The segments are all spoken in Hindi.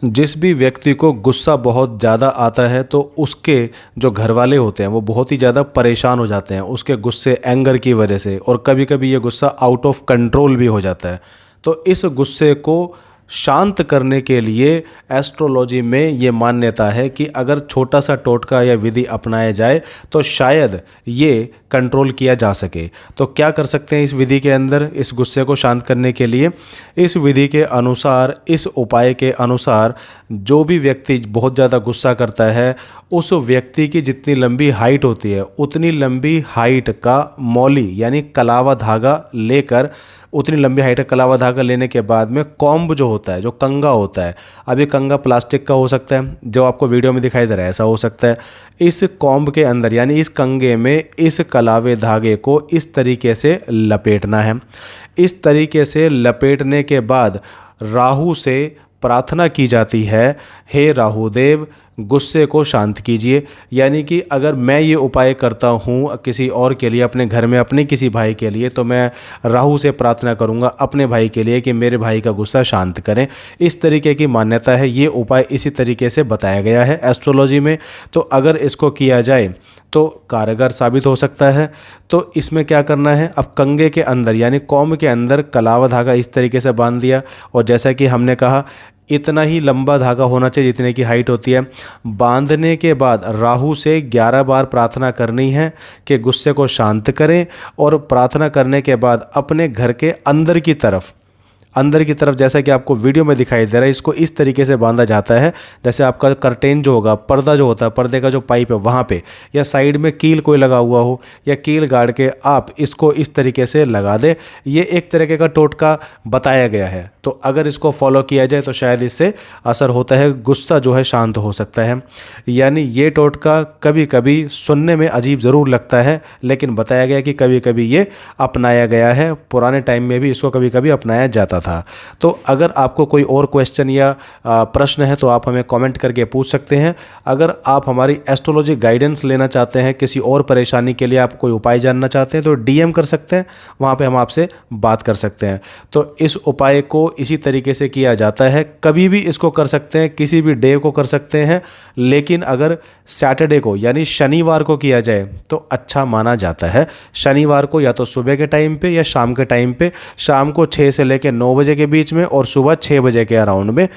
जिस भी व्यक्ति को गुस्सा बहुत ज़्यादा आता है तो उसके जो घर वाले होते हैं वो बहुत ही ज़्यादा परेशान हो जाते हैं उसके गुस्से एंगर की वजह से, और कभी कभी ये गुस्सा आउट ऑफ कंट्रोल भी हो जाता है। तो इस गुस्से को शांत करने के लिए एस्ट्रोलॉजी में ये मान्यता है कि अगर छोटा सा टोटका या विधि अपनाया जाए तो शायद ये कंट्रोल किया जा सके। तो क्या कर सकते हैं इस विधि के अंदर इस गुस्से को शांत करने के लिए? इस विधि के अनुसार, इस उपाय के अनुसार, जो भी व्यक्ति बहुत ज़्यादा गुस्सा करता है उस व्यक्ति की जितनी लंबी हाइट होती है उतनी लंबी हाइट का मौली यानी कलावा धागा लेकर, उतनी लंबी हाइट का कलावा धागा लेने के बाद में कॉम्ब जो होता है, जो कंगा होता है, अब ये कंगा प्लास्टिक का हो सकता है जो आपको वीडियो में दिखाई दे रहा है, ऐसा हो सकता है। इस कॉम्ब के अंदर यानी इस कंगे में इस कलावे धागे को इस तरीके से लपेटना है। इस तरीके से लपेटने के बाद राहु से प्रार्थना की जाती है, हे राहु देव गुस्से को शांत कीजिए। यानी कि अगर मैं ये उपाय करता हूँ किसी और के लिए, अपने घर में अपने किसी भाई के लिए, तो मैं राहु से प्रार्थना करूँगा अपने भाई के लिए कि मेरे भाई का गुस्सा शांत करें। इस तरीके की मान्यता है। ये उपाय इसी तरीके से बताया गया है एस्ट्रोलॉजी में। तो अगर इसको किया जाए तो कारगर साबित हो सकता है। तो इसमें क्या करना है, अब कंगे के अंदर यानी कॉम्ब के अंदर कलावा धागा इस तरीके से बांध दिया, और जैसा कि हमने कहा इतना ही लंबा धागा होना चाहिए जितने की हाइट होती है। बांधने के बाद राहु से 11 बार प्रार्थना करनी है कि गुस्से को शांत करें, और प्रार्थना करने के बाद अपने घर के अंदर की तरफ जैसा कि आपको वीडियो में दिखाई दे रहा है, इसको इस तरीके से बांधा जाता है जैसे आपका कर्टेन जो होगा, पर्दा जो होता है, पर्दे का जो पाइप है वहाँ पे, या साइड में कील कोई लगा हुआ हो या कील गाड़ के आप इसको इस तरीके से लगा दें। ये एक तरीके का टोटका बताया गया है। तो अगर इसको फॉलो किया जाए तो शायद इससे असर होता है, गुस्सा जो है शांत हो सकता है। यानी ये टोटका कभी कभी सुनने में अजीब ज़रूर लगता है, लेकिन बताया गया कि कभी कभी ये अपनाया गया है। पुराने टाइम में भी इसको कभी कभी अपनाया जाता था। तो अगर आपको कोई और क्वेश्चन या प्रश्न है तो आप हमें कमेंट करके पूछ सकते हैं। अगर आप हमारी एस्ट्रोलॉजी गाइडेंस लेना चाहते हैं, किसी और परेशानी के लिए आप कोई उपाय जानना चाहते हैं, तो डीएम कर सकते हैं, वहाँ पे हम आपसे बात कर सकते हैं। तो इस उपाय को इसी तरीके से किया जाता है। कभी भी इसको कर सकते हैं, किसी भी डे को कर सकते हैं, लेकिन अगर सैटरडे को यानी शनिवार को किया जाए तो अच्छा माना जाता है। शनिवार को या तो सुबह के टाइम पे या शाम के टाइम पे, शाम को 6 से लेकर 9 बजे के बीच में और सुबह 6 बजे के अराउंड में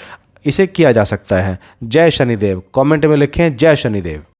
इसे किया जा सकता है। जय शनिदेव। कमेंट में लिखें जय शनिदेव।